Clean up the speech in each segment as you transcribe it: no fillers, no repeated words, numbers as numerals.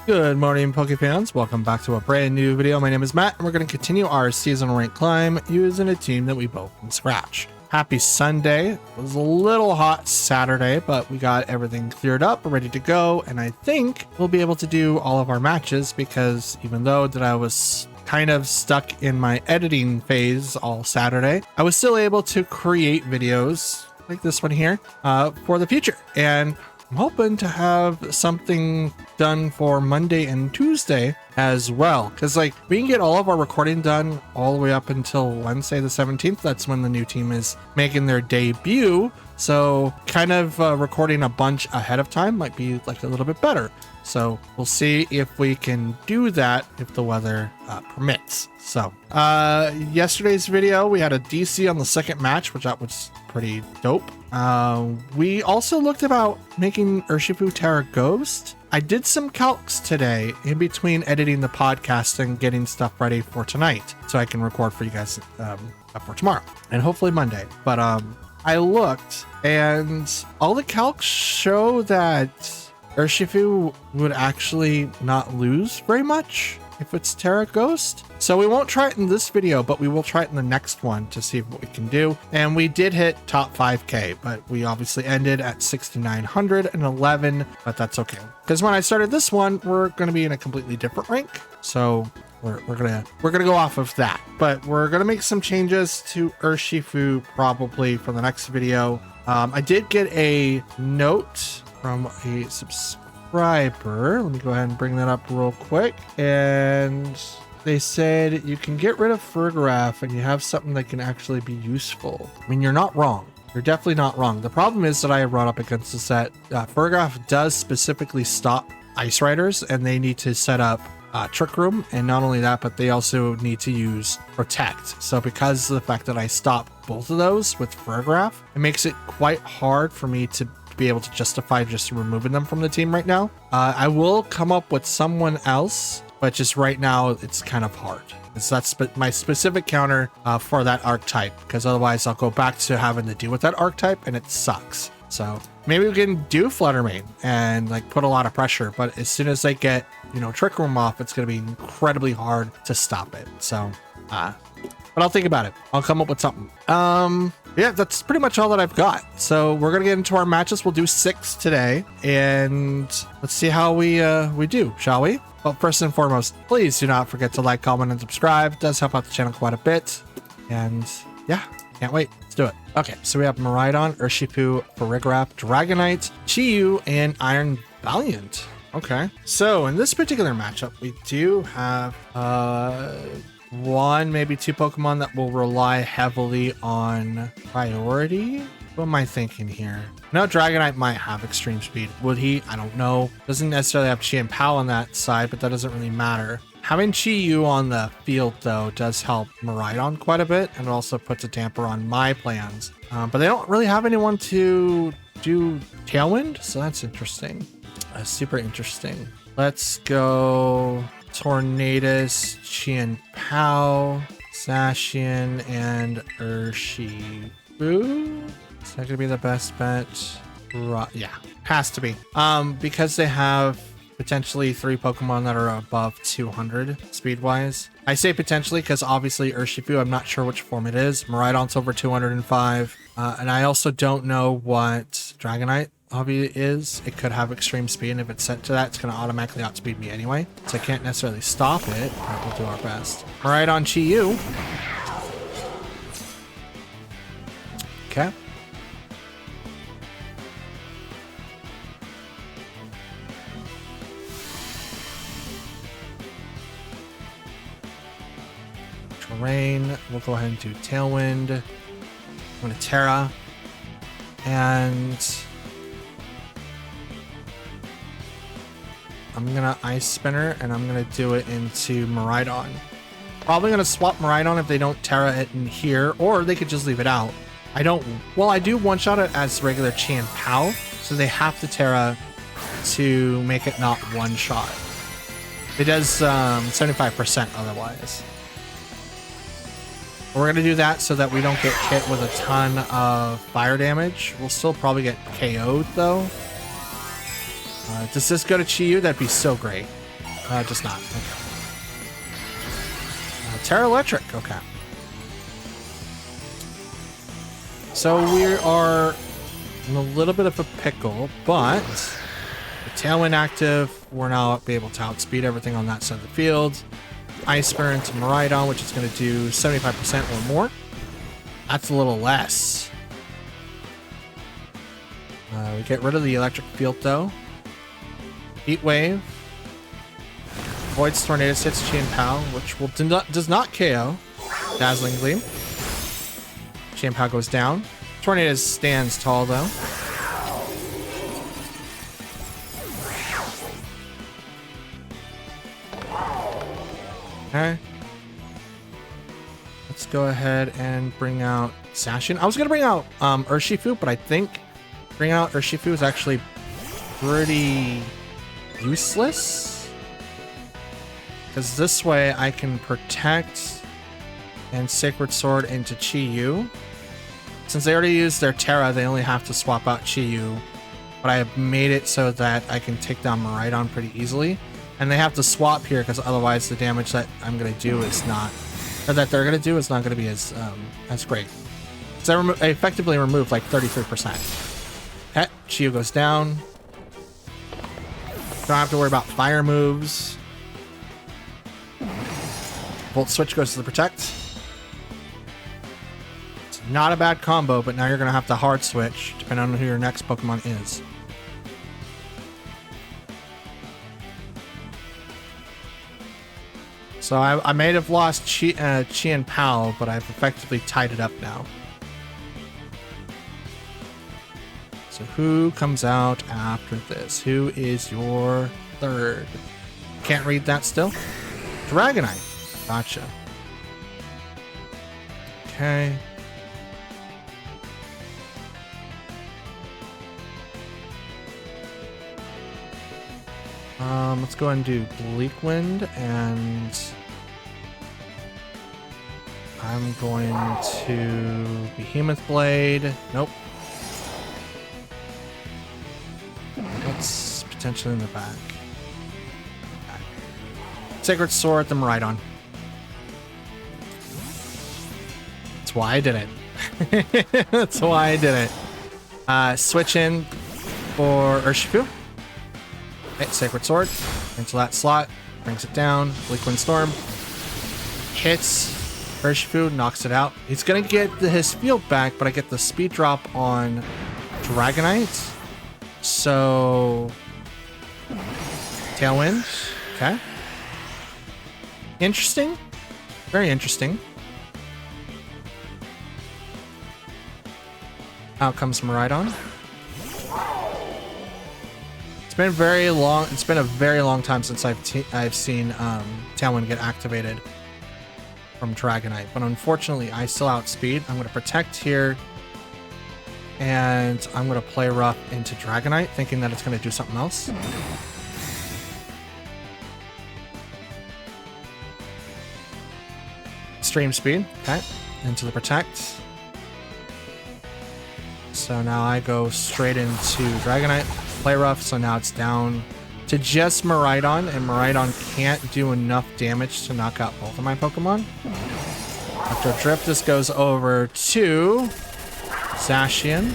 Good morning, Poke fans. Welcome back to a brand new video. My name is Matt, and we're going to continue our seasonal rank climb using a team that we built from scratch. Happy Sunday. It was a little hot Saturday, but we got everything cleared up, ready to go, and I think we'll be able to do all of our matches because even though that I was kind of stuck in my editing phase all Saturday, I was still able to create videos like this one here for the future. And I'm hoping to have something done for Monday and Tuesday as well, because like we can get all of our recording done all the way up until Wednesday the 17th. That's when the new team is making their debut, so kind of recording a bunch ahead of time might be like a little bit better. So we'll see if we can do that if the weather permits. So yesterday's video, we had a DC on the second match, which was pretty dope. We also looked about making Urshifu Terra Ghost. I did some calcs today in between editing the podcast and getting stuff ready for tonight so I can record for you guys for tomorrow and hopefully Monday. But I looked and all the calcs show that Urshifu would actually not lose very much if it's Terra Ghost. So we won't try it in this video, but we will try it in the next one to see what we can do. And we did hit top 5k, but we obviously ended at 6,911, but that's okay. Because when I started this one, we're going to be in a completely different rank. So we're gonna go off of that, but we're gonna make some changes to Urshifu probably for the next video. I did get a note from a subscriber. Let me go ahead and bring that up real quick. And they said you can get rid of Fergraph and you have something that can actually be useful. I mean, you're not wrong. You're definitely not wrong. The problem is that I brought up against is that Fergraph does specifically stop Ice Riders, and they need to set up Trick Room. And not only that, but they also need to use Protect. So because of the fact that I stopped both of those with Fergraph, it makes it quite hard for me to be able to justify just removing them from the team right now. I will come up with someone else, but just right now it's kind of hard. That's my specific counter for that archetype, because otherwise I'll go back to having to deal with that archetype and it sucks. So maybe we can do Fluttermane and like put a lot of pressure, but as soon as they get, Trick Room off, it's going to be incredibly hard to stop it. So but I'll think about it. I'll come up with something. Yeah, that's pretty much all that I've got. So we're gonna get into our matches. We'll do 6 today, and let's see how we do, shall we? Well, first and foremost, please do not forget to like, comment, and subscribe. It does help out the channel quite a bit. And yeah, can't wait. Let's do it. Okay, so we have Miraidon, Urshifu, Farigiraf, Dragonite, Chi-Yu, and Iron Valiant. Okay, so in this particular matchup, we do have one, maybe two Pokemon that will rely heavily on priority. What am I thinking here? No, Dragonite might have extreme speed. Would he? I don't know. Doesn't necessarily have Chi and Pow on that side, but that doesn't really matter. Having Chi-Yu on the field, though, does help Miraidon quite a bit, and also puts a damper on my plans. But they don't really have anyone to do Tailwind, so that's interesting. Super interesting. Let's go Tornadus, Chi and Pow, Zacian, and Urshifu. Is that gonna be the best bet? Yeah, has to be. Because they have potentially 3 Pokemon that are above 200 speed-wise. I say potentially because obviously Urshifu, I'm not sure which form it is. Miraidon's over 205. And I also don't know what Dragonite hobby is. It could have extreme speed, and if it's set to that, it's going to automatically outspeed me anyway. So I can't necessarily stop it, but we'll do our best. Miraidon, Chi-Yu. Okay. Terrain. We'll go ahead and do Tailwind. I'm going to Terra. And I'm gonna Ice Spinner, and I'm gonna do it into Miraidon. Probably gonna swap Miraidon if they don't Terra it in here, or they could just leave it out. I do one-shot it as regular Chi and Pow, so they have to Terra to make it not one-shot. It does 75% otherwise. We're going to do that so that we don't get hit with a ton of fire damage. We'll still probably get KO'd though. Does this go to Chi-Yu? That'd be so great. Just not. Okay. Terra Electric. Okay. So we are in a little bit of a pickle, but with Tailwind active, we're now be able to outspeed everything on that side of the field. Ice Bear into Miraidon, which is going to do 75% or more. That's a little less. We get rid of the electric field though. Heat Wave. Void's Tornadus hits Chien-Pao, which will does not KO. Dazzling Gleam. Chien-Pao goes down. Tornadus stands tall though. Okay. Let's go ahead and bring out Zacian. I was going to bring out Urshifu, but I think bringing out Urshifu is actually pretty useless. Because this way I can protect and Sacred Sword into Chi-Yu. Since they already used their Terra, they only have to swap out Chi-Yu. But I have made it so that I can take down Miraidon pretty easily. And they have to swap here because otherwise the damage that I'm going to do is not, or that they're going to do is not going to be as great. So I effectively removed like 33%. Okay, Chi-Yu goes down. Don't have to worry about fire moves. Volt Switch goes to the Protect. It's not a bad combo, but now you're going to have to hard switch depending on who your next Pokemon is. So I may have lost Chien-Pao, but I've effectively tied it up now. So who comes out after this? Who is your third? Can't read that still. Dragonite. Gotcha. Okay. Let's go ahead and do Bleak Wind, and I'm going to Behemoth Blade. Nope. That's potentially in the back. Sacred Sword, the Miraidon. That's why I did it. That's why I did it. Switch in for Urshifu. Okay, Sacred Sword into that slot, brings it down. Bleak Wind Storm hits Urshifu, knocks it out. He's gonna get his field back, but I get the speed drop on Dragonite. So Tailwind. Okay. Interesting. Very interesting. Out comes Miraidon. It's been very long. It's been a very long time since I've seen Tailwind get activated from Dragonite, but unfortunately I still outspeed. I'm going to protect here, and I'm going to play rough into Dragonite, thinking that it's going to do something else. Extreme speed. Okay, into the protect. So now I go straight into Dragonite. Play rough, so now it's down to just Miraidon, and Miraidon can't do enough damage to knock out both of my Pokemon. After Drift, this goes over to Zacian.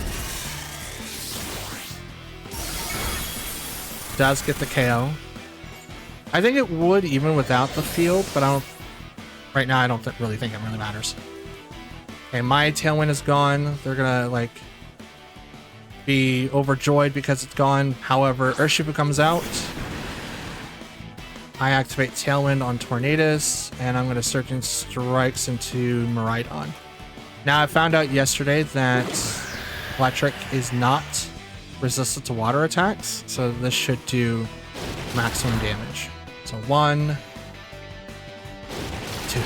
Does get the KO. I think it would even without the field, but I don't. Right now, I don't really think it really matters. Okay, my Tailwind is gone. They're gonna like be overjoyed because it's gone. However, Urshifu comes out. I activate Tailwind on Tornadus, and I'm going to Surging Strikes into Miraidon. Now, I found out yesterday that Electric is not resistant to water attacks, so this should do maximum damage. So 1,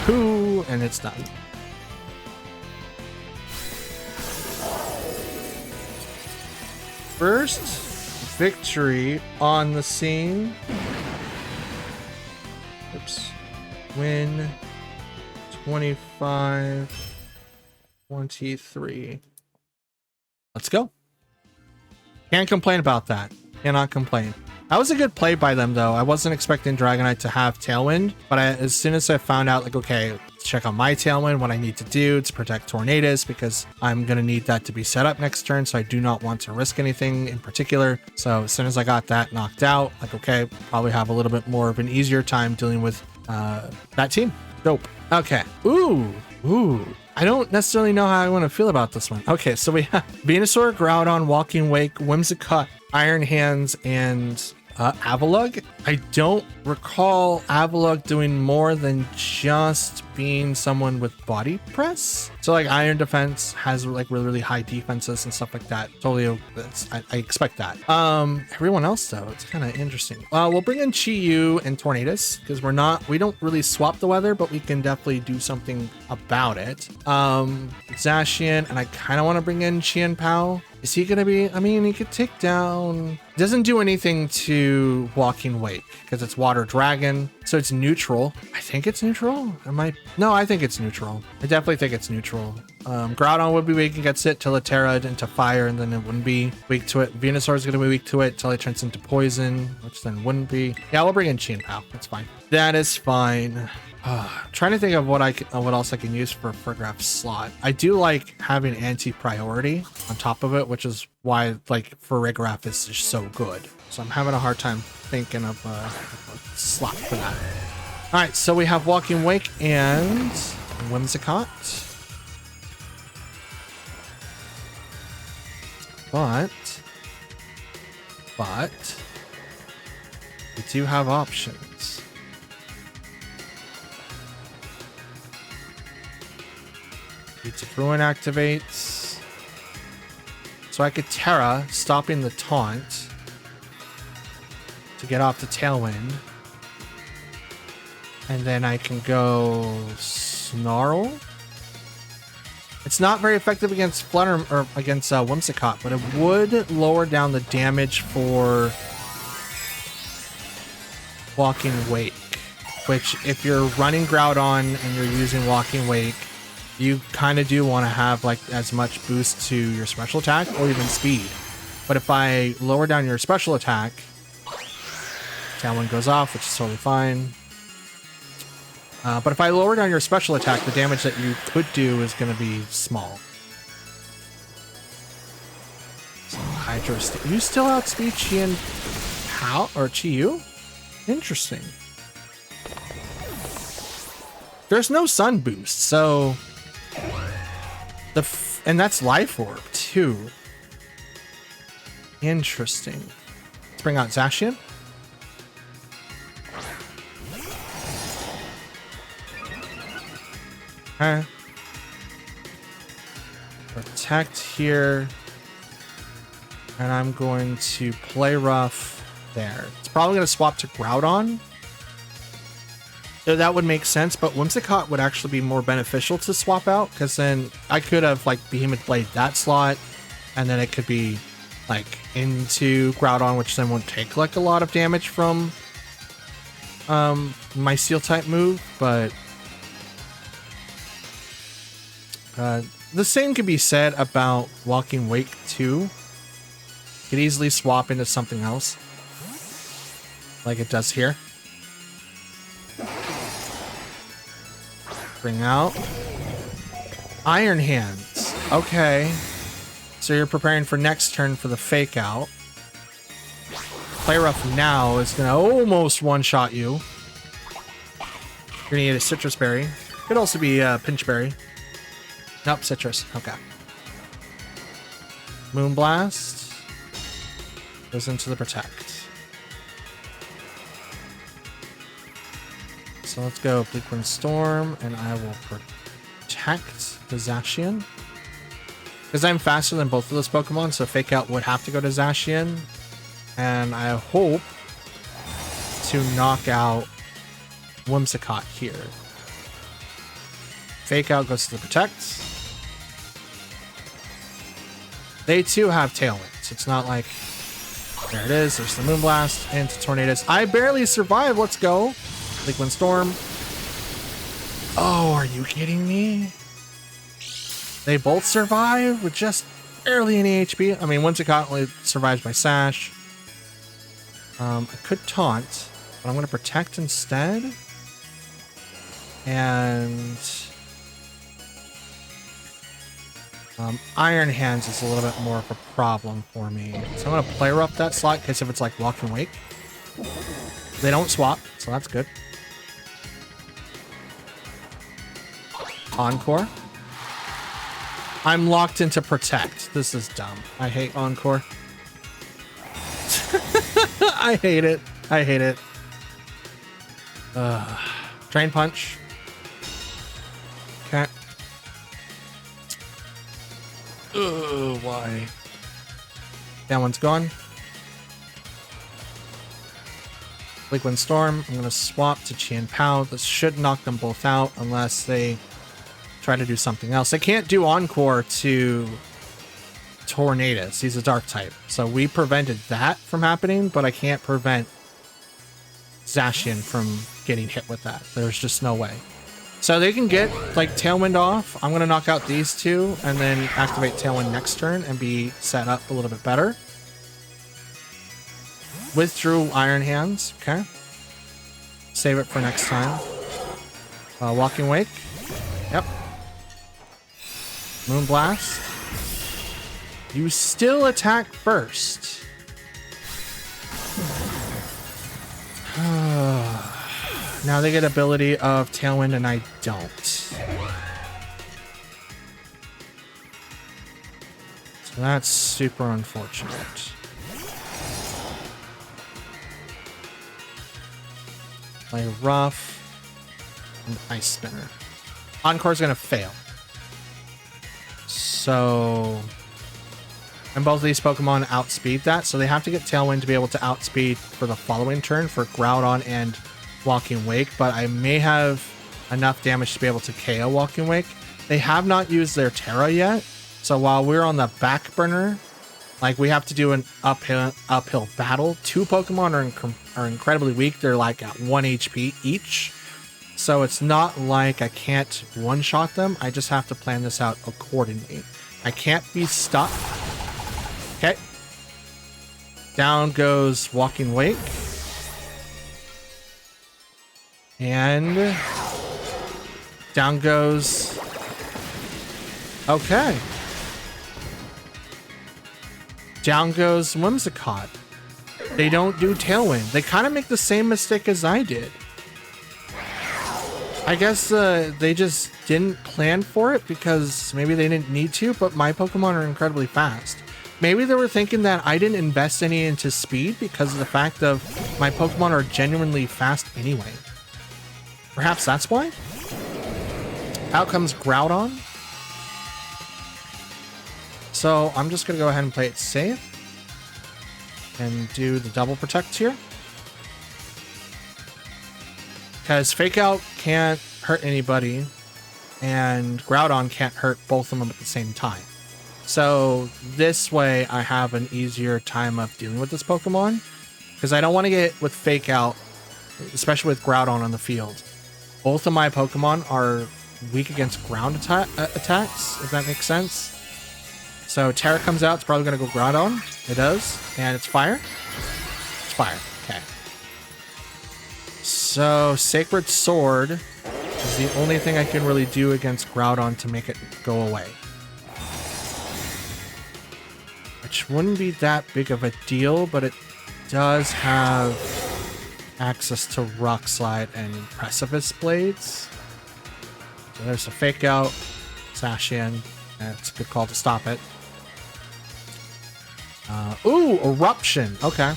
2, and it's done. First victory on the scene. Oops. Win 25-23. Let's go. Can't complain about that. Cannot complain. That was a good play by them, though. I wasn't expecting Dragonite to have Tailwind, but as soon as I found out, like, okay, let's check on my Tailwind, what I need to do to protect Tornadus, because I'm going to need that to be set up next turn, so I do not want to risk anything in particular. So as soon as I got that knocked out, like, okay, probably have a little bit more of an easier time dealing with that team. Dope. Okay. Ooh. I don't necessarily know how I want to feel about this one. Okay, so we have Venusaur, Groudon, Walking Wake, Whimsicott, Iron Hands, and Avalugg. I don't recall Avalugg doing more than just being someone with body press. So like Iron Defense has like really high defenses and stuff like that. Totally, I expect that. Everyone else though, it's kind of interesting. We'll bring in Chi-Yu and Tornadus because we don't really swap the weather, but we can definitely do something about it. Zacian, and I kind of want to bring in Qianpao. Is he gonna be? I mean, he could take down. Doesn't do anything to Walking Wake because it's Water Dragon, so it's neutral. I think it's neutral. No, I think it's neutral. I definitely think it's neutral. Groudon would be weak against it till it Terra into fire, and then it wouldn't be weak to it. Venusaur is gonna be weak to it till it turns into poison, which then wouldn't be. Yeah, we'll bring in Qianpao. That's fine. That is fine. Trying to think of what else I can use for Farigiraf's slot. I do like having anti-priority on top of it, which is why like Farigiraf is just so good. So I'm having a hard time thinking of a slot for that. All right, so we have Walking Wake and Whimsicott. But we do have options. Pizza Ruin activates. So I could Terra, stopping the taunt to get off the Tailwind. And then I can go Snarl. It's not very effective against Flutter or against Whimsicott, but it would lower down the damage for Walking Wake. Which, if you're running Groudon and you're using Walking Wake, you kind of do want to have like as much boost to your special attack or even speed. But if I lower down your special attack, Tailwind goes off, which is totally fine. But if I lower down your special attack, the damage that you could do is going to be small. So Hydro, you still outspeed Qianpao or Chi-Yu? Interesting. There's no sun boost, so and that's Life Orb too. Interesting. Let's bring out Zacian. Okay. Protect here. And I'm going to play rough there. It's probably going to swap to Groudon. So that would make sense, but Whimsicott would actually be more beneficial to swap out, because then I could have like Behemoth Blade that slot, and then it could be like into Groudon, which then won't take like a lot of damage from my Steel type move, but the same could be said about Walking Wake too. Could easily swap into something else, like it does here. Bring out Iron Hands. Okay. So you're preparing for next turn for the Fake Out. Play Rough now is going to almost one-shot you. You're going to need a Citrus Berry. Could also be a Pinch Berry. Nope, Citrus. Okay. Moonblast goes into the Protect. So let's go Bleakwind Storm, and I will protect the Zacian. Because I'm faster than both of those Pokemon, so Fake Out would have to go to Zacian. And I hope to knock out Whimsicott here. Fake Out goes to the Protect. They too have Tailwinds. It's not like... There it is. There's the Moonblast into Tornadus. I barely survived. Let's go. Bleakwind Storm. Oh, are you kidding me? They both survive with just barely any HP. I mean, Whimsicott only survives by Sash. I could taunt, but I'm going to protect instead. And Iron Hands is a little bit more of a problem for me. So I'm going to play rough that slot in case if it's like Walk and Wake. They don't swap, so that's good. Encore. I'm locked into Protect. This is dumb. I hate Encore. I hate it. I hate it. Drain Punch. Okay. Why? That one's gone. Liquid Storm. I'm going to swap to Qian Pao. This should knock them both out unless they try to do something else. They can't do Encore to Tornadus. He's a Dark type. So we prevented that from happening, but I can't prevent Zacian from getting hit with that. There's just no way. So they can get like Tailwind off. I'm going to knock out these two and then activate Tailwind next turn and be set up a little bit better. Withdrew Iron Hands. Okay. Save it for next time. Walking Wake. Yep. Moonblast. You still attack first. Now they get ability of Tailwind and I don't. So that's super unfortunate. Play Rough and Ice Spinner. Encore's gonna fail. So, and both of these Pokemon outspeed that, so they have to get Tailwind to be able to outspeed for the following turn for Groudon and Walking Wake, but I may have enough damage to be able to KO Walking Wake. They have not used their Terra yet, so while we're on the back burner, like we have to do an uphill battle. Two Pokemon are incredibly weak. They're like at 1 HP each. So it's not like I can't one-shot them. I just have to plan this out accordingly. I can't be stuck. Okay. Down goes Walking Wake. And down goes... Okay. Down goes Whimsicott. They don't do Tailwind. They kind of make the same mistake as I did. I guess they just didn't plan for it because maybe they didn't need to, but my Pokemon are incredibly fast. Maybe they were thinking that I didn't invest any into speed because of the fact of my Pokemon are genuinely fast anyway. Perhaps that's why? Out comes Groudon. So I'm just going to go ahead and play it safe and do the double protect here. Because Fake Out can't hurt anybody and Groudon can't hurt both of them at the same time. So this way I have an easier time of dealing with this Pokemon because I don't want to get with Fake Out, especially with Groudon on the field. Both of my Pokemon are weak against ground attacks, if that makes sense. So Terra comes out, it's probably going to go Groudon. It does. And it's fire. It's fire. Okay. So Sacred Sword is the only thing I can really do against Groudon to make it go away. Which wouldn't be that big of a deal, but it does have access to Rock Slide and Precipice Blades. So there's a Fake Out. Zacian. That's a good call to stop it. Ooh, Eruption. Okay.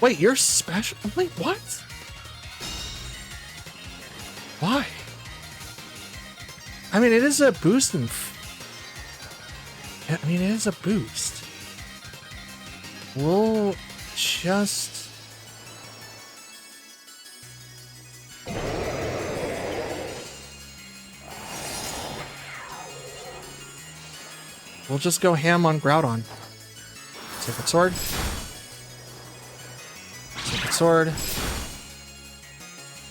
Wait, you're special? Wait, what? Why? I mean, it is a boost in... I mean, it is a boost. We'll just... We'll just go ham on Groudon. Sacred Sword. Sacred Sword.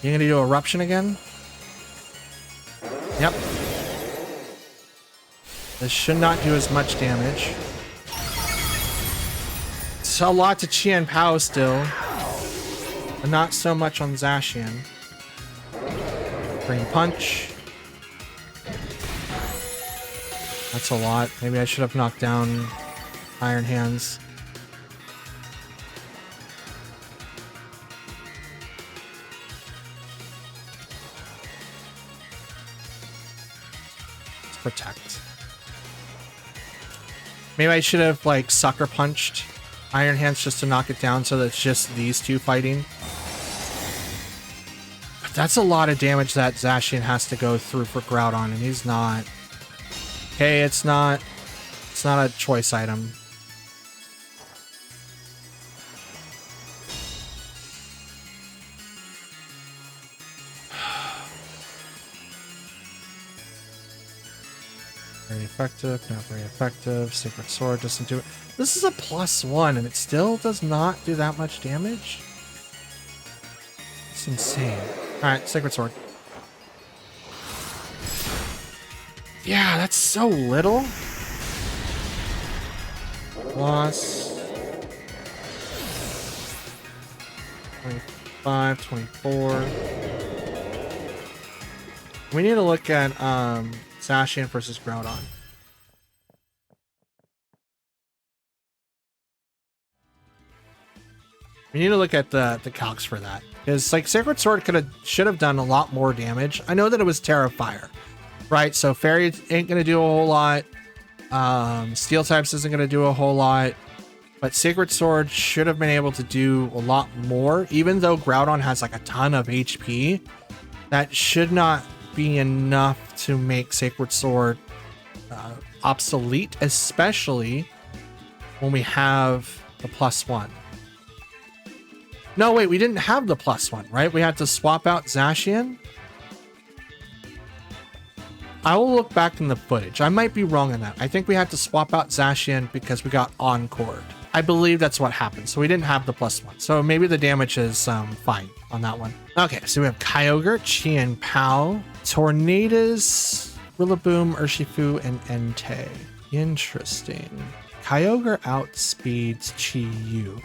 You gonna do Eruption again? Yep. This should not do as much damage. It's a lot to Qian Pao still. But not so much on Zacian. Green Punch. That's a lot. Maybe I should have knocked down Iron Hands. Let's protect. Maybe I should have like sucker punched Iron Hands just to knock it down so that it's just these two fighting. But that's a lot of damage that Zacian has to go through for Groudon, and he's not. Okay, it's not a choice item. Very effective, not very effective. Sacred Sword doesn't do it. This is a +1 and it still does not do that much damage. It's insane. Alright, Sacred Sword. Yeah, that's so little. Plus 25, 24. We need to look at Zacian versus Groudon. We need to look at the calcs for that. Because like Sacred Sword should have done a lot more damage. I know that it was Terra Fire. Right, so Fairy ain't gonna do a whole lot. Steel types isn't gonna do a whole lot. But Sacred Sword should have been able to do a lot more. Even though Groudon has like a ton of HP, that should not be enough to make Sacred Sword obsolete, especially when we have the +1. No, wait, we didn't have the +1, right? We had to swap out Zacian. I will look back in the footage. I might be wrong on that. I think we had to swap out Zacian because we got Encored. I believe that's what happened. So we didn't have the +1. So maybe the damage is fine on that one. Okay, so we have Kyogre, Qian Pao, Tornadus, Rillaboom, Urshifu, and Entei. Interesting. Kyogre outspeeds Chi-Yu.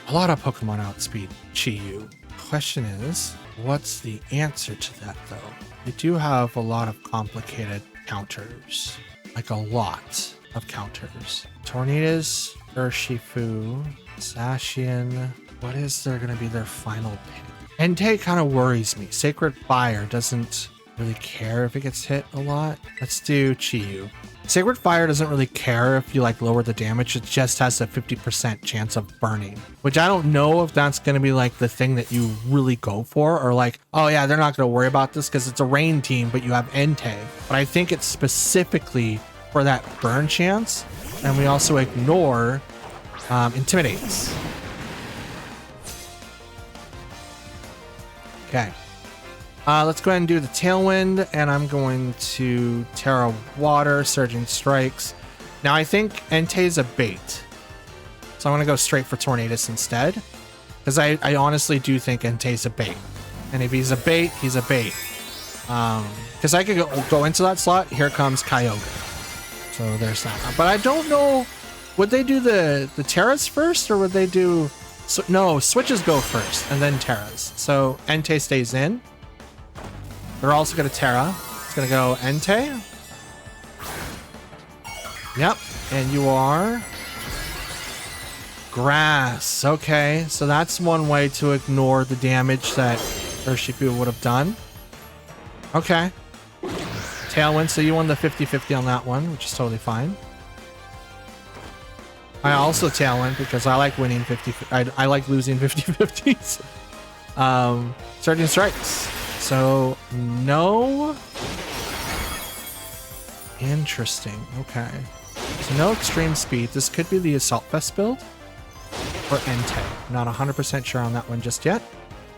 A lot of Pokemon outspeed Chi-Yu. Question is, what's the answer to that though? They do have a lot of complicated counters. Like a lot of counters. Tornadus, Urshifu, Zacian. What is there going to be their final pick? Entei kind of worries me. Sacred Fire doesn't really care if it gets hit a lot. Let's do Chi-Yu. Sacred Fire doesn't really care if you like lower the damage. It just has a 50% chance of burning, which I don't know if that's going to be like the thing that you really go for, or like, oh yeah, they're not going to worry about this because it's a rain team, but you have Entei. But I think it's specifically for that burn chance. And we also ignore Intimidates. Okay. Let's go ahead and do the Tailwind, and I'm going to Terra Water, Surging Strikes. Now I think Entei is a bait, so I'm going to go straight for Tornadus instead, because I honestly do think Entei is a bait, and if he's a bait, he's a bait. Because I could go into that slot. Here comes Kyogre, so there's that. But I don't know, would they do the Terras first, or would they do? So, no, switches go first, and then Terras. So Entei stays in. They're also going to Terra. It's going to go Entei. Yep. And you are Grass. Okay. So that's one way to ignore the damage that Urshifu would have done. Okay. Tailwind. So you won the 50-50 on that one, which is totally fine. I also Tailwind because I like winning 50. I like losing 50-50s. Surging Strikes. So, no. Interesting. Okay. So, no extreme speed. This could be the Assault Vest build. Or Entei. Not 100% sure on that one just yet.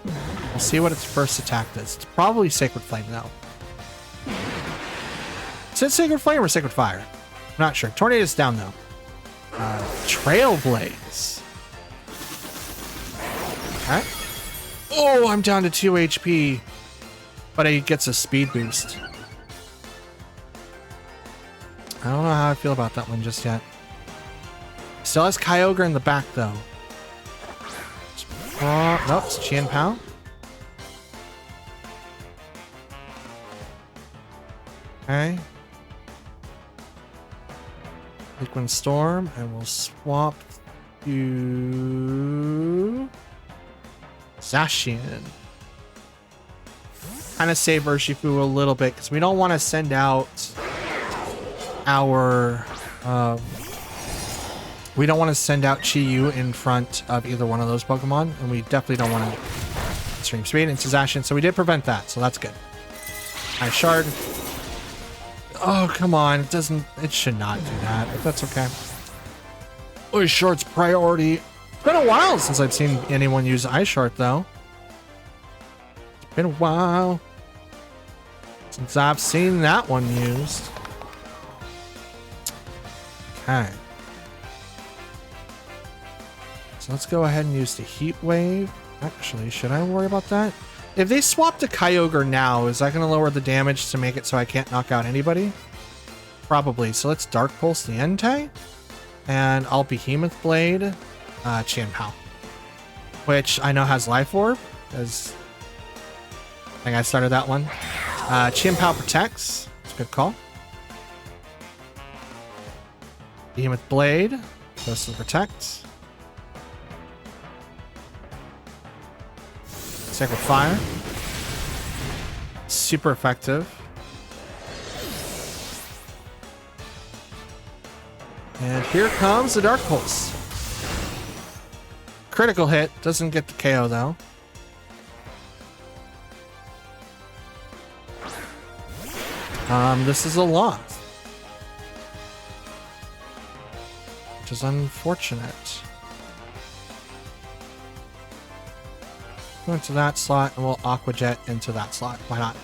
We'll see what its first attack does. It's probably Sacred Flame, though. Is it Sacred Flame or Sacred Fire? I'm not sure. Tornado's down, though. Trailblaze. Okay. Oh, I'm down to 2 HP. But he gets a speed boost. I don't know how I feel about that one just yet. Still has Kyogre in the back, though. Nope, it's Chien Pao. Okay. Liquid Storm, and we'll swap to Zacian. Kind of save Urshifu a little bit because we don't want to send out our we don't want to send out Chi-Yu in front of either one of those Pokemon, and we definitely don't want to Extreme Speed into Zacian, so we did prevent that, so that's good. Ice Shard. Oh, come on. It should not do that, but that's okay. Ice Shard's priority. It's been a while since I've seen anyone use Ice Shard, though. It's been a while since I've seen that one used. Okay. So let's go ahead and use the Heat Wave. Actually, should I worry about that? If they swap to Kyogre now, is that going to lower the damage to make it so I can't knock out anybody? Probably. So let's Dark Pulse the Entei. And I'll Behemoth Blade Chien Pao. Which I know has Life Orb, because I think I started that one. Chien Pao protects. It's a good call. Behemoth Blade goes to protect. Sacred Fire. Super effective. And here comes the Dark Pulse. Critical hit. Doesn't get the KO though. This is a loss. Which is unfortunate. Go into that slot, and we'll Aqua Jet into that slot. Why not?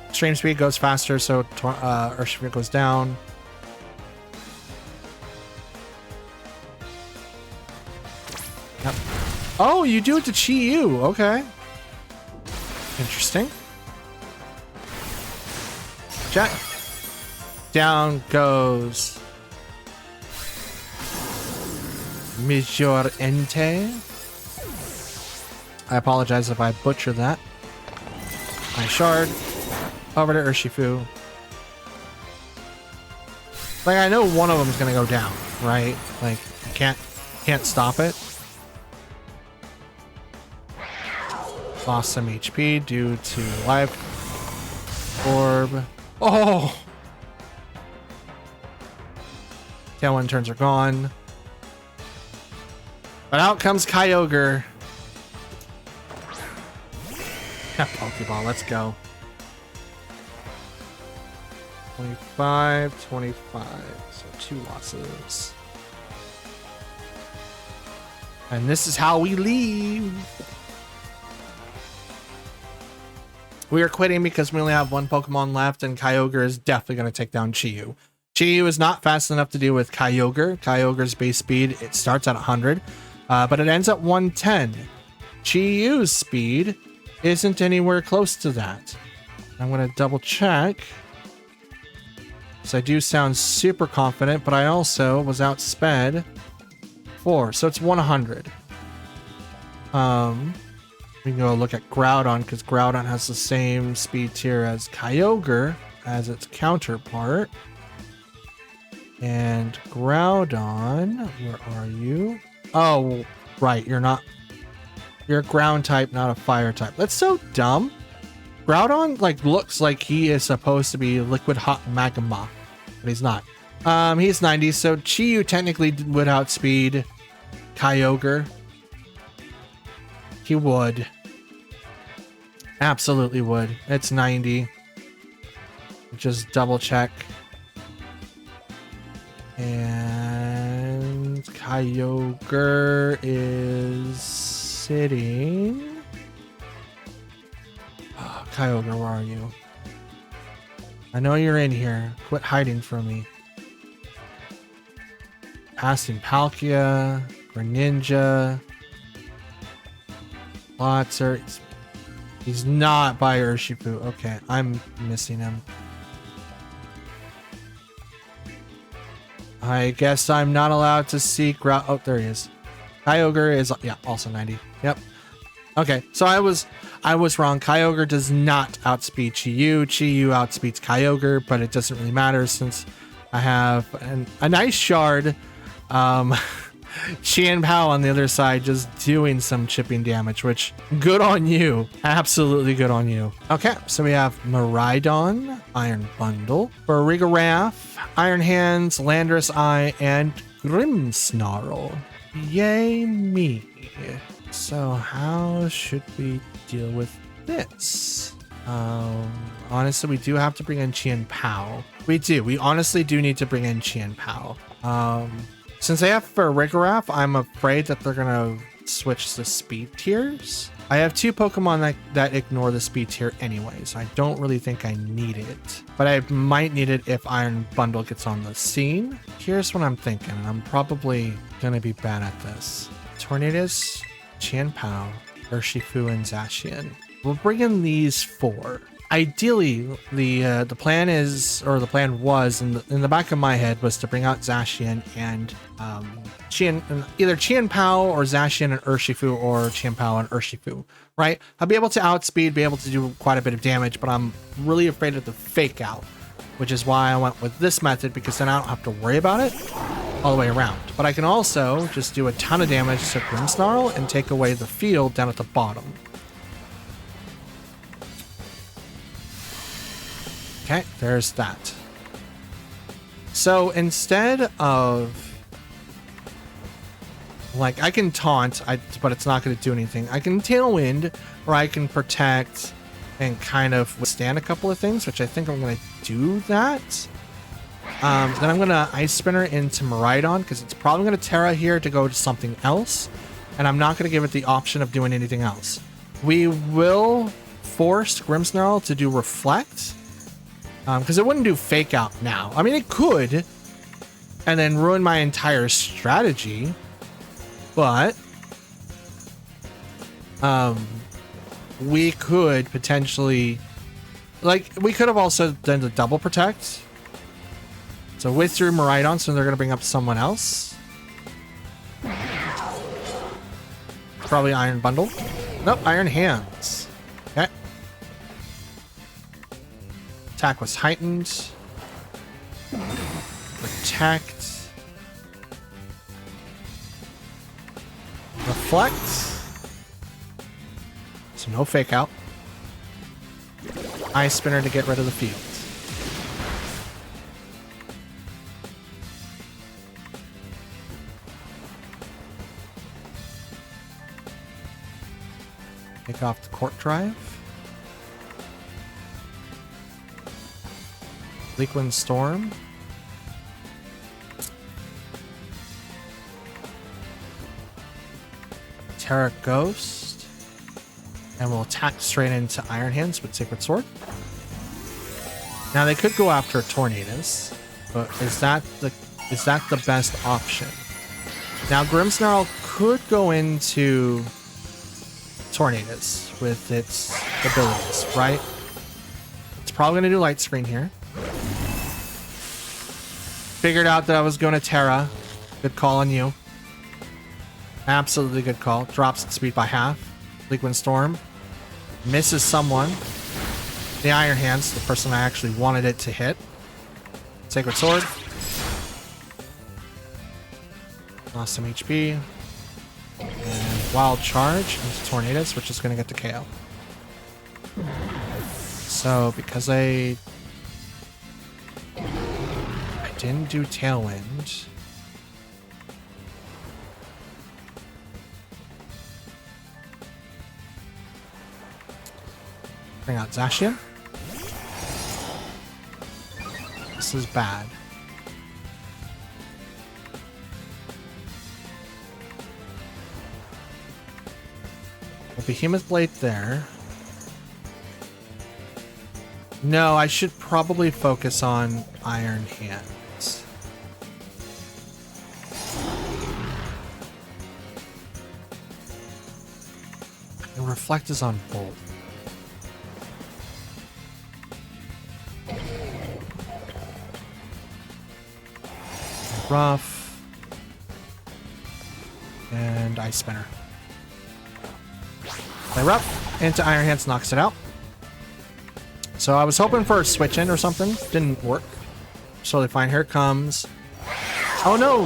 Extreme Speed goes faster, so Urshifu goes down. Yep. Oh, you do it to Chi-Yu. Okay. Interesting. Jet. Down goes Major Entei. I apologize if I butchered that. Ice Shard. Over to Urshifu. Like, I know one of them is going to go down, right? Like, you can't stop it. Lost some HP due to Life Orb. Oh! Tailwind turns are gone. But out comes Kyogre. Pokeball, let's go. 25, 25. So 2 losses. And this is how we leave. We are quitting because we only have 1 Pokemon left, and Kyogre is definitely going to take down Chi-Yu. Chi-Yu is not fast enough to deal with Kyogre. Kyogre's base speed, it starts at 100, but it ends at 110. Chi-Yu's speed isn't anywhere close to that. I'm going to double check. So I do sound super confident, but I also was outsped 4, so it's 100. We can go look at Groudon, because Groudon has the same speed tier as Kyogre as its counterpart. And Groudon, where are you? Oh, right, you're a ground type, not a fire type. That's so dumb. Groudon like looks like he is supposed to be liquid hot magma, but he's not. He's 90, so Chi-Yu technically would outspeed Kyogre. He would. Absolutely would. It's 90. Just double check. And Kyogre is sitting. Oh, Kyogre, where are you? I know you're in here. Quit hiding from me. Passing Palkia, Greninja, Lotzer. He's not by Urshifu. Okay, I'm missing him. I guess I'm not allowed to see Oh, there he is. Kyogre is, yeah, also 90. Yep. Okay, so I was wrong. Kyogre does not outspeed Chi-Yu. Chi-Yu outspeeds Kyogre, but it doesn't really matter since I have a nice shard. Qianpao on the other side just doing some chipping damage, which good on you. Absolutely good on you. Okay, so we have Miraidon, Iron Bundle, Farigiraf, Iron Hands, Landorus Eye, and Grimmsnarl. Yay me. So how should we deal with this? Honestly, we do have to bring in Qianpao. We do. We honestly do need to bring in Qianpao. Since they have Farigiraf, I'm afraid that they're gonna switch the speed tiers. I have 2 Pokemon that ignore the speed tier anyway, so I don't really think I need it. But I might need it if Iron Bundle gets on the scene. Here's what I'm thinking, and I'm probably gonna be bad at this. Tornadus, Qianpao, Urshifu, and Zacian. We'll bring in these 4. Ideally, the plan is, or the plan was, in the back of my head, was to bring out Zacian and either Qianpao or Zacian and Urshifu, or Qianpao and Urshifu, right? I'll be able to outspeed, be able to do quite a bit of damage, but I'm really afraid of the fake out, which is why I went with this method, because then I don't have to worry about it all the way around. But I can also just do a ton of damage to Grimmsnarl and take away the field down at the bottom. Okay, there's that. So instead of, like, I can taunt, but it's not going to do anything. I can Tailwind, or I can protect and kind of withstand a couple of things, which I think I'm going to do that. Then I'm going to Ice Spinner into Miraidon, because it's probably going to Terra here to go to something else, and I'm not going to give it the option of doing anything else. We will force Grimmsnarl to do Reflect, because it wouldn't do Fake Out now. I mean, it could, and then ruin my entire strategy, but we could potentially, like, we could have also done the double protect. So withdrew Miraidon, so they're going to bring up someone else. Probably Iron Bundle. Nope, Iron Hands. Okay. Attack was heightened. Protect. Reflect. So no Fake Out. Ice Spinner to get rid of the field. Take off the Court Drive. Liquid Storm. Terra Ghost. And we'll attack straight into Iron Hands with Sacred Sword. Now they could go after Tornadus, but is that the best option? Now Grimmsnarl could go into Tornadus with its abilities, right? It's probably going to do Light Screen here. Figured out that I was going to Terra. Good call on you. Absolutely good call. Drops its speed by half. Liquid Storm. Misses someone. The Iron Hands, the person I actually wanted it to hit. Sacred Sword. Lost some HP. And Wild Charge into Tornadus, which is going to get the KO. So, because I didn't do Tailwind, bring out Zacian. This is bad. A Behemoth Blade there. No, I should probably focus on Iron Hands. And Reflect is on both. Rough. And Ice Spinner. Play rough into Iron Hands, knocks it out. So I was hoping for a switch in or something. Didn't work. Totally fine. Here it comes. Oh no!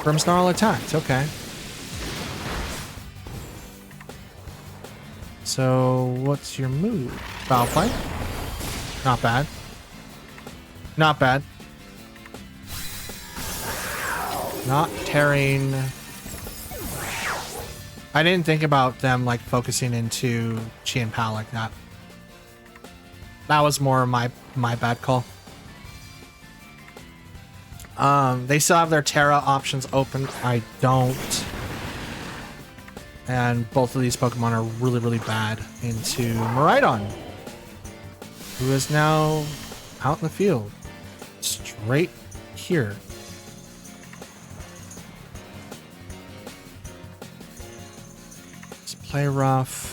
Grimmsnarl attacked. Okay. So what's your move? Foul play? Not bad. Not bad. Not tearing. I didn't think about them like focusing into Chi and Pal like that. That was more my bad call. They still have their Terra options open. I don't. And both of these Pokemon are really, really bad into Miraidon, who is now out in the field. Straight here. Let's play rough.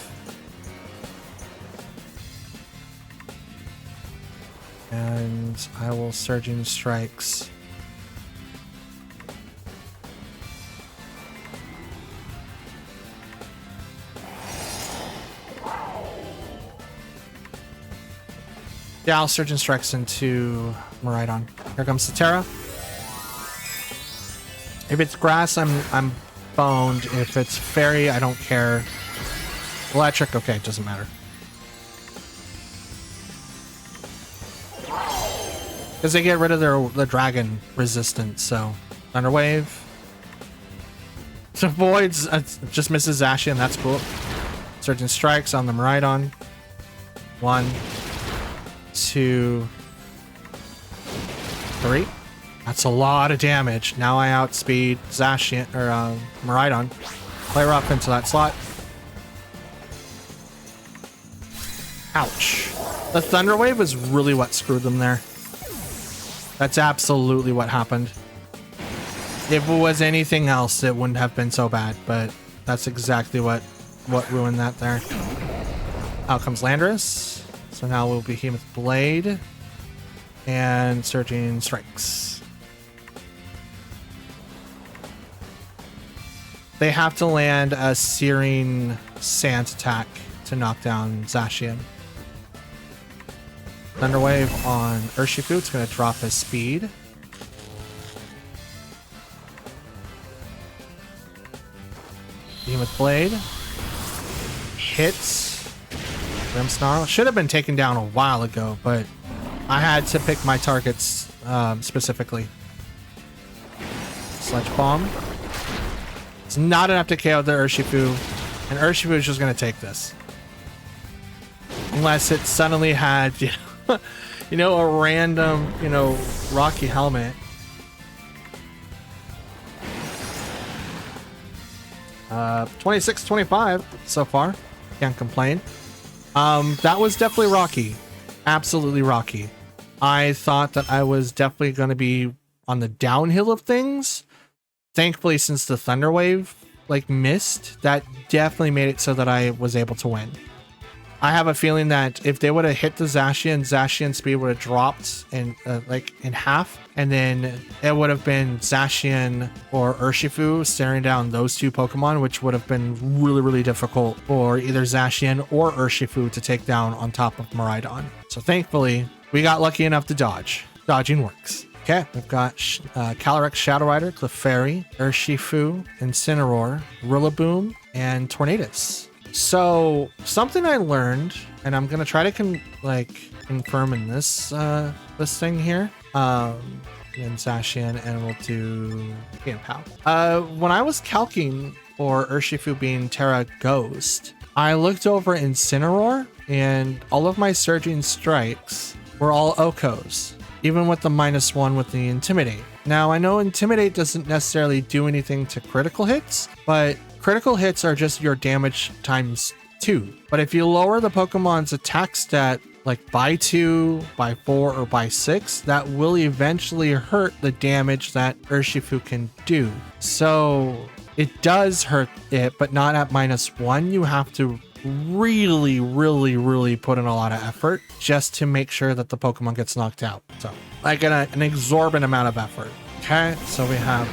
And I will Surging Strikes. Yeah, I'll Surging Strikes into Miraidon. Here comes the Terra. If it's grass, I'm boned. If it's fairy, I don't care. Electric, okay, it doesn't matter. Because they get rid of the dragon resistance, so Thunder Wave. So avoids, just misses Zacian, that's cool. Surging Strikes on the Miraidon. 1, 2, 3. That's a lot of damage. Now I outspeed Zacian or Miraidon. Play rough into that slot. Ouch. The Thunder Wave was really what screwed them there. That's absolutely what happened. If it was anything else, it wouldn't have been so bad, but that's exactly what ruined that there. Out comes Landorus. So now we'll Behemoth Blade and Surging Strikes. They have to land a Searing Sand attack to knock down Zacian. Thunderwave on Urshifu. It's going to drop his speed. Behemoth Blade. Hits. Grimmsnarl. Should have been taken down a while ago, but I had to pick my targets specifically. Sludge Bomb. It's not enough to KO the Urshifu, and Urshifu is just going to take this. Unless it suddenly had, you know, a random, rocky helmet. 26-25 so far. Can't complain. That was definitely rocky. Absolutely rocky. I thought that I was definitely going to be on the downhill of things. Thankfully, since the Thunder Wave missed, that definitely made it so that I was able to win. I have a feeling that if they would have hit the Zacian speed would have dropped in half, and then it would have been Zacian or Urshifu staring down those two Pokemon, which would have been really, really difficult for either Zacian or Urshifu to take down on top of Miraidon. So thankfully, we got lucky enough to dodge. Dodging works. Okay, we've got Calyrex Shadow Rider, Clefairy, Urshifu, Incineroar, Rillaboom, and Tornadus. So something I learned, and I'm gonna try to confirm in this this thing here. In Zacian, and we'll do Pow. When I was calcing for Urshifu being Terra Ghost, I looked over Incineroar, and all of my Surging Strikes were all Okos, even with the -1 with the Intimidate. Now I know Intimidate doesn't necessarily do anything to critical hits, but critical hits are just your damage times 2. But if you lower the Pokemon's attack stat by 2, by 4, or by 6, that will eventually hurt the damage that Urshifu can do. So it does hurt it, but not at -1. You have to really, really, really put in a lot of effort just to make sure that the Pokemon gets knocked out. So an exorbitant amount of effort. Okay, so we have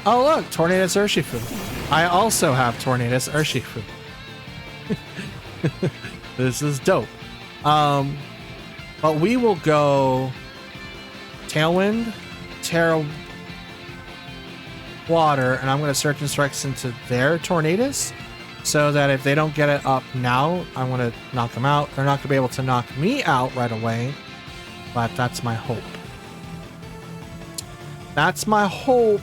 Oh look, Tornadus Urshifu. I also have Tornadus Urshifu. This is dope. But we will go Tailwind, Terra Water, and I'm going to Surge and Strikes into their Tornadus so that if they don't get it up now, I'm going to knock them out. They're not going to be able to knock me out right away, but that's my hope. That's my hope.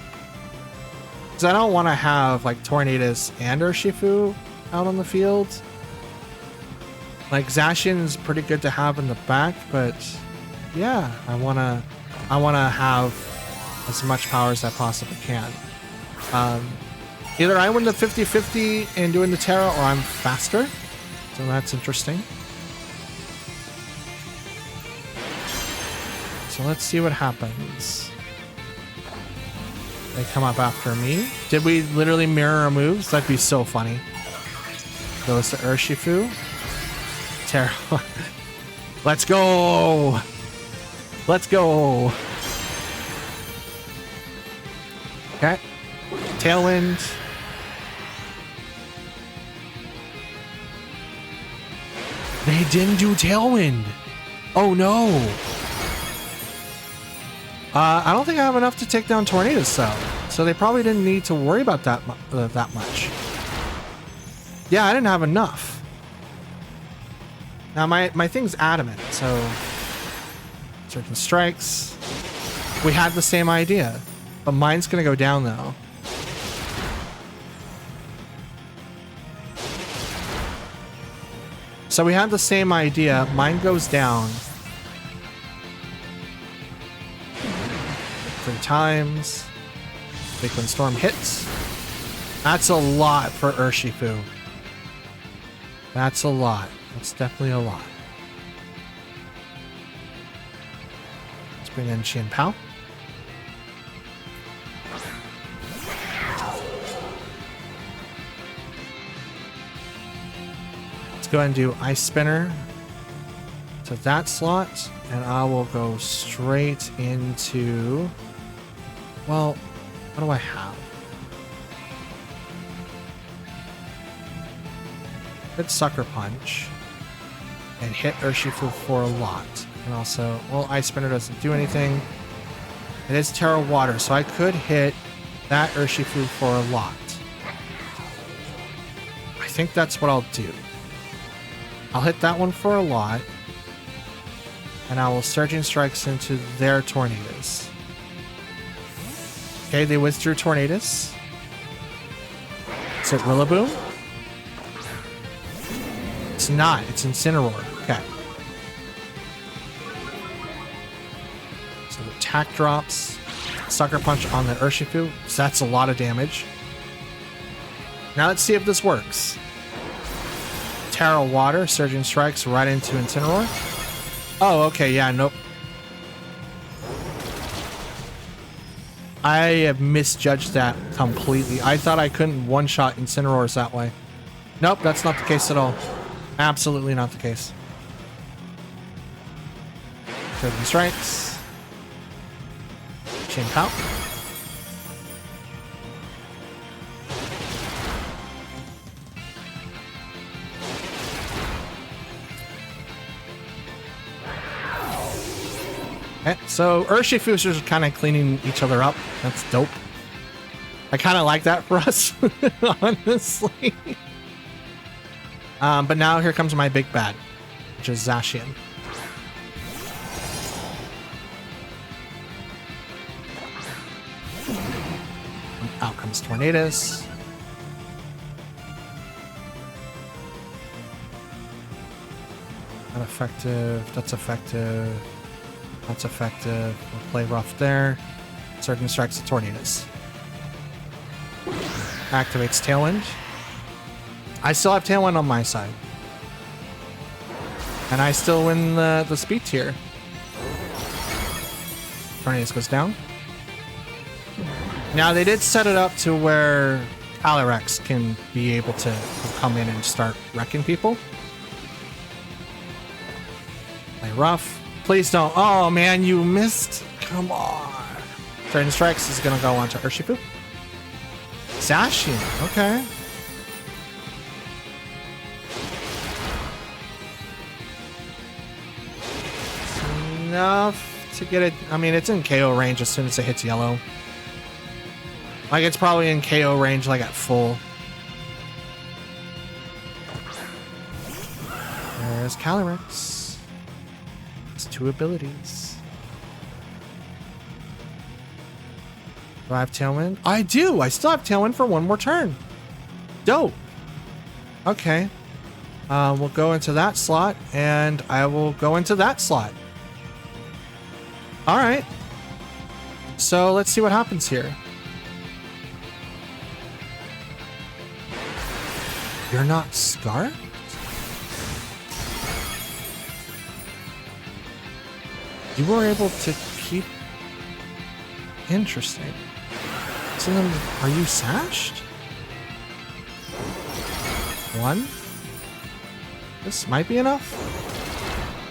Because I don't want to have like Tornadus and Urshifu out on the field. Like Zacian is pretty good to have in the back, but yeah, I wanna have as much power as I possibly can. Either I win the 50-50 in doing the Terra, or I'm faster. So that's interesting. So let's see what happens. They come up after me. Did we literally mirror our moves? That'd be so funny. Goes to Urshifu. Terra. Let's go. Let's go. Okay. Tailwind. They didn't do Tailwind. Oh no. I don't think I have enough to take down Tornadus though. So they probably didn't need to worry about that much. Yeah, I didn't have enough. Now my thing's adamant, so certain strikes. We had the same idea, but mine's gonna go down though. So we had the same idea. Mine goes down 3 times. Big Wind Storm hits. That's a lot for Urshifu. That's a lot. That's definitely a lot. Let's bring in Qian Pao. Let's go ahead and do Ice Spinner to that slot, and I will go straight into... Well, what do I have? Good Sucker Punch. And hit Urshifu for a lot. And also, well, Ice Spinner doesn't do anything. It is Terra Water, so I could hit that Urshifu for a lot. I think that's what I'll do. I'll hit that one for a lot. And I will Surging Strikes into their Tornadus. Okay, they withdrew Tornadus. Is it Rillaboom? It's not. It's Incineroar. Okay. So the attack drops. Sucker Punch on the Urshifu. So that's a lot of damage. Now let's see if this works. Terra Water. Surging Strikes right into Incineroar. Oh, okay. Yeah, nope. I have misjudged that completely. I thought I couldn't one-shot Incineroars that way. Nope, that's not the case at all. Absolutely not the case. Surging Strikes. Qian Pao. Okay, so Urshifus are kind of cleaning each other up. That's dope. I kind of like that for us, honestly. But now here comes my big bad, which is Zacian. Out comes Tornadus. Not effective. That's effective. That's effective. We'll play rough there. Surging Strikes the Tornadus. Activates Tailwind. I still have Tailwind on my side. And I still win the speed tier. Tornadus goes down. Now they did set it up to where Calyrex can be able to come in and start wrecking people. Play rough. Please don't. Oh man, you missed. Come on. Surging Strikes is going to go on to Urshifu. Zacian, okay. Enough to get it. I mean, it's in KO range as soon as it hits yellow. Like, it's probably in KO range, like, at full. There's Calyrex. It's 2 abilities. Do I have Tailwind? I do! I still have Tailwind for 1 more turn. Dope. Okay. We'll go into that slot, and I will go into that slot. Alright. So, let's see what happens here. You're not Scarlet? You were able to keep... Interesting. So then, are you sashed? 1? This might be enough.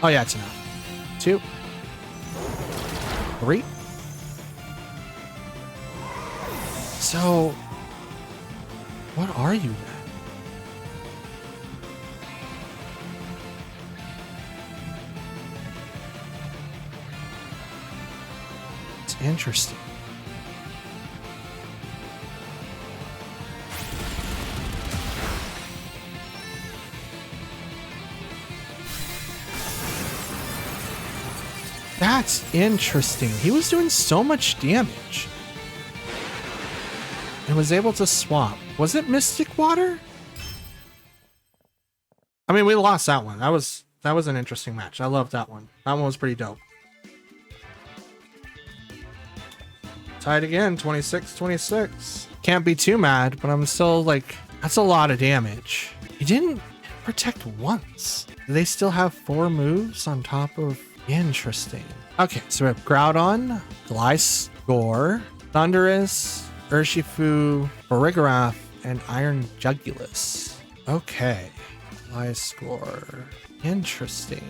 Oh yeah, it's enough. 2. 3. So... What are you then? Interesting. That's interesting. He was doing so much damage and was able to swap. Was it Mystic Water? I mean, we lost that one. That was an interesting match. I loved that one. That one was pretty dope. Tied again, 26-26. Can't be too mad, but I'm still like, that's a lot of damage. He didn't protect once. Do they still have 4 moves on top of... Interesting. Okay, so we have Groudon, Gliscor, Thundurus, Urshifu, Farigiraf, and Iron Jugulus. Okay, Gliscor. Interesting.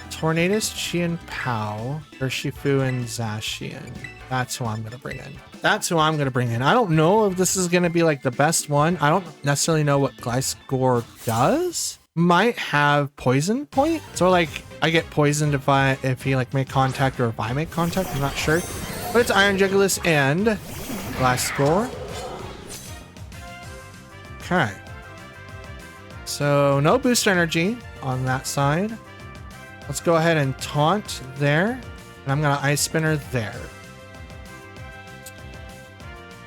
Tornadus, Chien-Pao, Urshifu, and Zacian. That's who I'm going to bring in. That's who I'm going to bring in. I don't know if this is going to be like the best one. I don't necessarily know what Gliscor does. Might have poison point. So like I get poisoned if he like make contact or if I make contact. I'm not sure. But it's Iron Jugulus and Gliscor. Okay. So no boost energy on that side. Let's go ahead and taunt there. And I'm going to Ice Spinner there.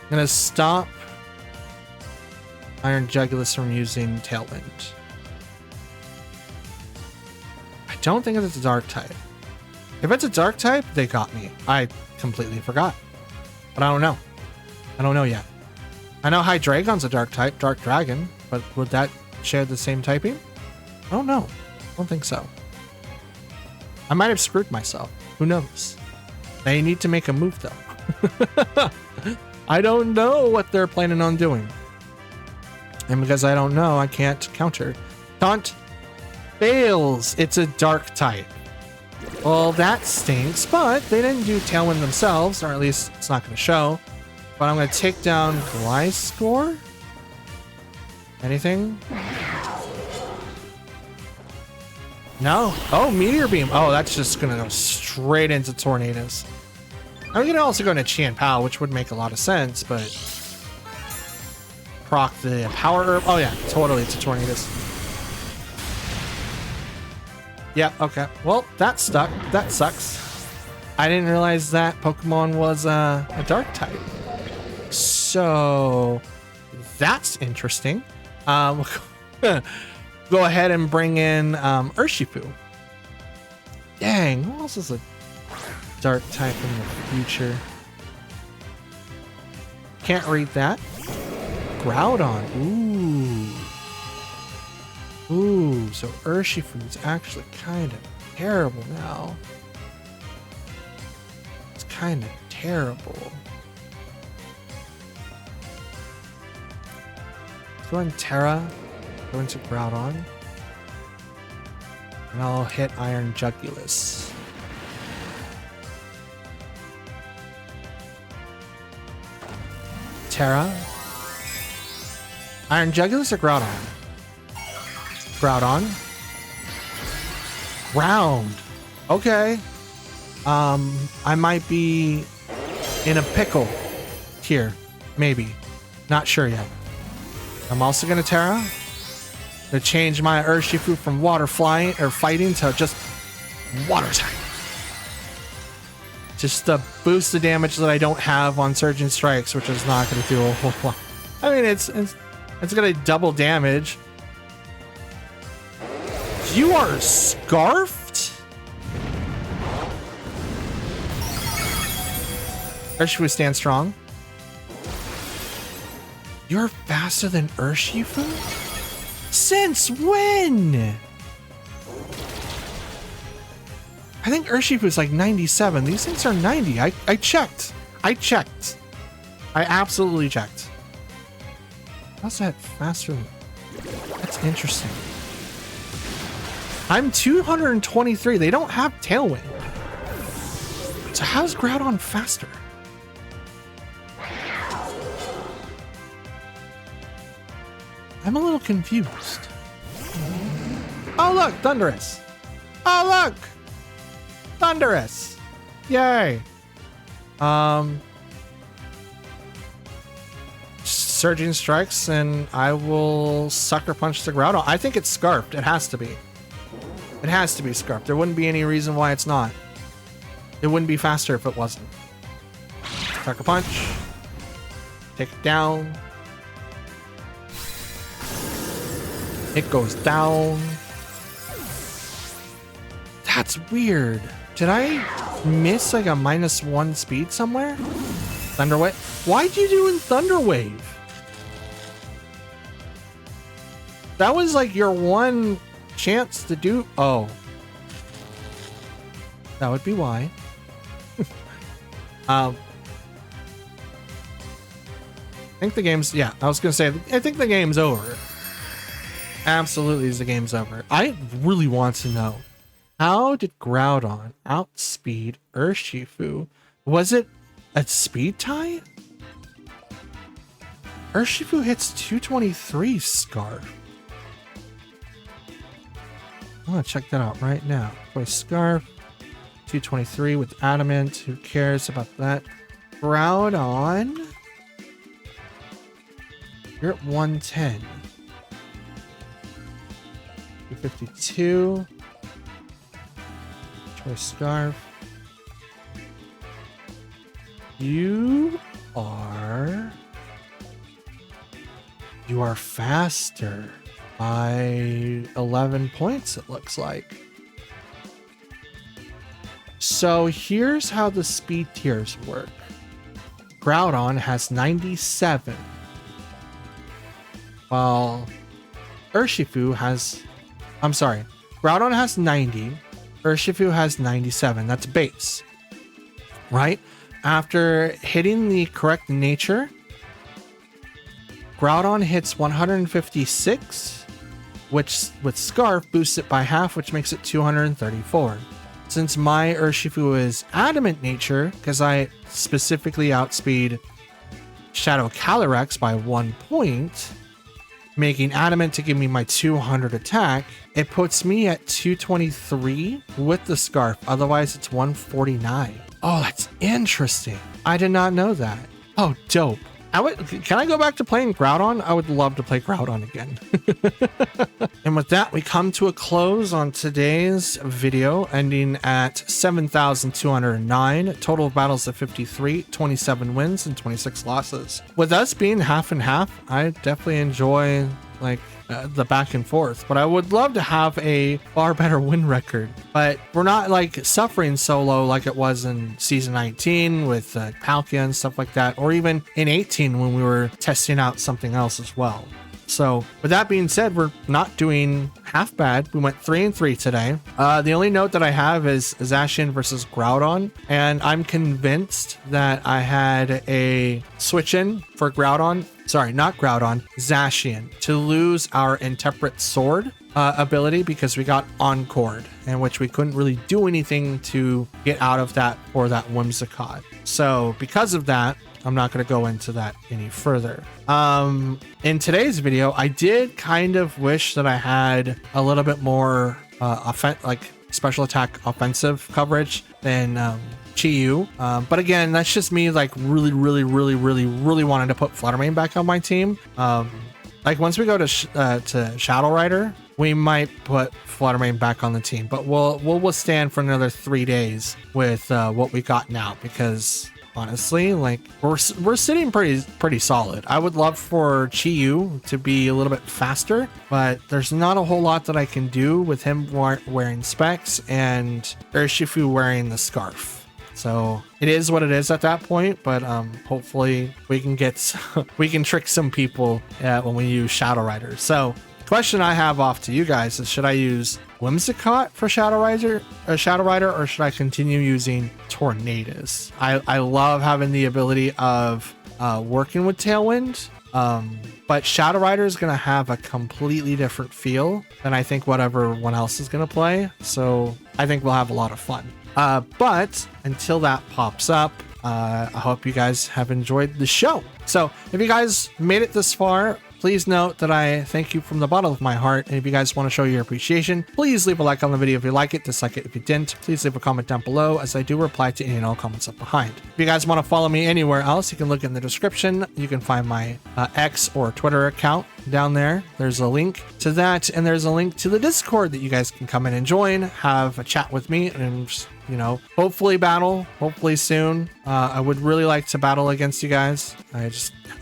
I'm going to stop Iron Jugulus from using Tailwind. I don't think it's a Dark type. If it's a Dark type, they got me. I completely forgot. But I don't know. I don't know yet. I know Hydreigon's a Dark type, Dark Dragon. But would that share the same typing? I don't know. I don't think so. I might have screwed myself. Who knows? They need to make a move though. I don't know what they're planning on doing. And because I don't know, I can't counter. Taunt fails. It's a Dark type. Well, that stinks, but they didn't do Tailwind themselves, or at least it's not going to show. But I'm going to take down Gliscor. Anything? No. Oh, Meteor Beam. Oh, that's just going to go straight into Tornadus. I'm going to also go into Chien-Pao, which would make a lot of sense, but... Proc the Power Herb. Oh, yeah. Totally, it's a Tornadus. Yeah, okay. Well, that stuck. That sucks. I didn't realize that Pokemon was a Dark type. So... That's interesting. We'll go ahead and bring in Urshifu. Dang, who else is a Dark type in the future? Can't read that. Groudon. Ooh. Ooh, so Urshifu's actually kind of terrible now. It's kind of terrible. Let's go in Terra. Go into Groudon. And I'll hit Iron Jugulus. Terra. Iron Jugulis or Groudon? Groudon. Ground. Okay. I might be in a pickle here. Maybe. Not sure yet. I'm also gonna Terra. To change my Urshifu from water flying or fighting to just water type. Just to boost the damage that I don't have on Surging Strikes, which is not gonna do a whole lot. I mean, it's gonna double damage. You are scarfed? Urshifu stand strong. You're faster than Urshifu? Since when? I think Urshifu's like 97. These things are 90. I checked. I absolutely checked. How's that faster? That's interesting. I'm 223. They don't have Tailwind. So how's Groudon faster? I'm a little confused. Oh look, Thundurus. Oh look! Thundurus. Yay. Surging Strikes, and I will Sucker Punch the Groudon. I think it's Scarfed. It has to be. It has to be Scarfed. There wouldn't be any reason why it's not. It wouldn't be faster if it wasn't. Sucker Punch. Take it down. It goes down. That's weird. Did I miss like a -1 speed somewhere? Thunder Wave? Why'd you do in Thunder Wave? That was like your one chance to do. Oh. That would be why. I think the game's, yeah, I was gonna say, I think the game's over. Absolutely, the game's over. I really want to know, how did Groudon outspeed Urshifu? Was it a speed tie? Urshifu hits 223 Scarf. I'm gonna check that out right now. Boy, Scarf, 223 with Adamant. Who cares about that? Groudon, you're at 110. 252. Choice Scarf. You are faster by 11 points, it looks like. So here's how the speed tiers work. Groudon has 97, while Urshifu has, I'm sorry, Groudon has 90, Urshifu has 97. That's base, right? After hitting the correct nature, Groudon hits 156, which with Scarf boosts it by half, which makes it 234. Since my Urshifu is Adamant nature, because I specifically outspeed Shadow Calyrex by 1 point, making Adamant to give me my 200 attack, it puts me at 223 with the Scarf. Otherwise, it's 149. Oh, that's interesting. I did not know that. Oh, dope. Can I go back to playing Groudon? I would love to play Groudon again. And with that, we come to a close on today's video, ending at 7,209. Total of battles of 53, 27 wins, and 26 losses. With us being half and half, I definitely enjoy the back and forth, but I would love to have a far better win record. But we're not like suffering solo like it was in season 19 with Palkia and stuff like that, or even in 18 when we were testing out something else as well. So with that being said, we're not doing half bad. We went 3-3 today. The only note that I have is Zacian versus Groudon, and I'm convinced that I had a switch in for Groudon. Sorry, not Groudon, Zacian, to lose our Intemperate Sword ability because we got Encored, in which we couldn't really do anything to get out of that for that Whimsicott. So because of that, I'm not going to go into that any further. In today's video, I did kind of wish that I had a little bit more special attack offensive coverage than Chi-Yu. But again, that's just me like really wanting to put Fluttermane back on my team. Like once we go to Shadow Rider, we might put Fluttermane back on the team, but we'll withstand for another 3 days with what we got now, because honestly, like we're sitting pretty solid. I would love for Chi-Yu to be a little bit faster, but there's not a whole lot that I can do with him wearing specs and Urshifu wearing the scarf. So it is what it is at that point, but hopefully we can trick some people when we use Shadow Rider. So the question I have off to you guys is, should I use Whimsicott for Shadow Rider, or should I continue using Tornadus? I love having the ability of working with Tailwind, but Shadow Rider is going to have a completely different feel than I think whatever one else is going to play. So I think we'll have a lot of fun. But until that pops up, I hope you guys have enjoyed the show. So if you guys made it this far, please note that I thank you from the bottom of my heart. And if you guys want to show your appreciation, please leave a like on the video if you like it, dislike it if you didn't. Please leave a comment down below, as I do reply to any and all comments up behind. If you guys want to follow me anywhere else, you can look in the description. You can find my X or Twitter account down there. There's a link to that, and there's a link to the Discord that you guys can come in and join, have a chat with me, and just, you know, hopefully battle, hopefully soon. I would really like to battle against you guys.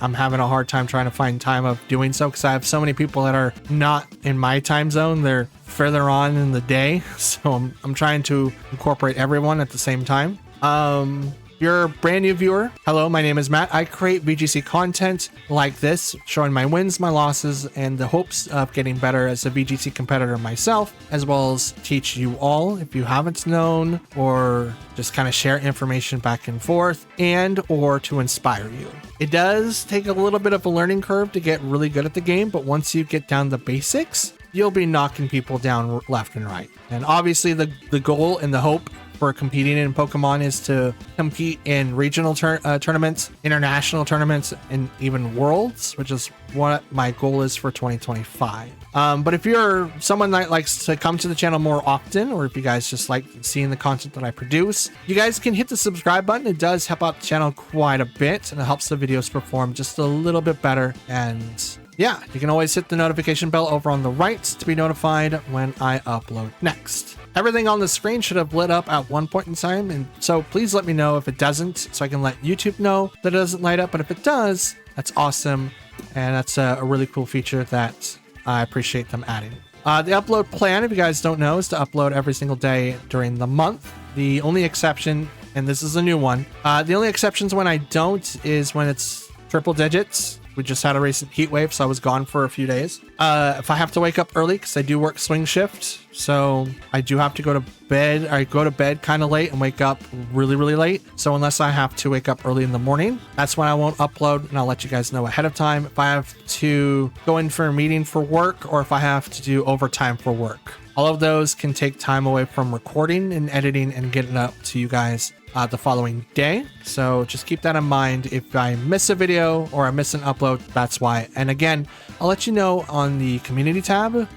I'm having a hard time trying to find time of doing so, because I have so many people that are not in my time zone. They're further on in the day, so I'm trying to incorporate everyone at the same time. If you're a brand new viewer, hello, my name is Matt. I create VGC content like this, showing my wins, my losses, and the hopes of getting better as a VGC competitor myself, as well as teach you all if you haven't known, or just kind of share information back and forth, and or to inspire you. It does take a little bit of a learning curve to get really good at the game, but once you get down the basics, you'll be knocking people down left and right. And obviously the goal and the hope for competing in Pokemon is to compete in regional tournaments, international tournaments, and even worlds, which is what my goal is for 2025. But if you're someone that likes to come to the channel more often, or if you guys just like seeing the content that I produce, you guys can hit the subscribe button. It does help out the channel quite a bit, and it helps the videos perform just a little bit better. And yeah, you can always hit the notification bell over on the right to be notified when I upload next. Everything on the screen should have lit up at one point in time, and so please let me know if it doesn't, so I can let YouTube know that it doesn't light up. But if it does, that's awesome, and that's a really cool feature that I appreciate them adding. The upload plan, if you guys don't know, is to upload every single day during the month. The only exception, and this is a new one, the only exceptions when I don't is when it's triple digits. We just had a recent heat wave, so I was gone for a few days. If I have to wake up early, because I do work swing shift, so I do have to go to bed. I go to bed kind of late and wake up really late. So unless I have to wake up early in the morning, that's when I won't upload, and I'll let you guys know ahead of time if I have to go in for a meeting for work, or if I have to do overtime for work. All of those can take time away from recording and editing and getting up to you guys the following day. So just keep that in mind. If I miss a video or I miss an upload, that's why. And again, I'll let you know on the community tab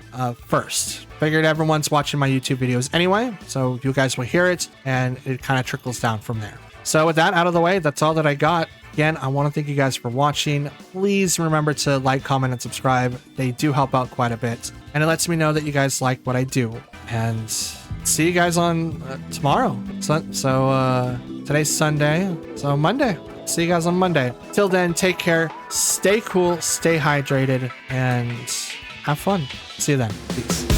first. Figured everyone's watching my YouTube videos anyway, so you guys will hear it, and it kind of trickles down from there. So with that out of the way, that's all that I got. Again, I want to thank you guys for watching. Please remember to like, comment, and subscribe. They do help out quite a bit, and it lets me know that you guys like what I do. And see you guys on tomorrow. So today's Sunday, so Monday. See you guys on Monday. Till then, take care, stay cool, stay hydrated, and have fun. See you then. Peace.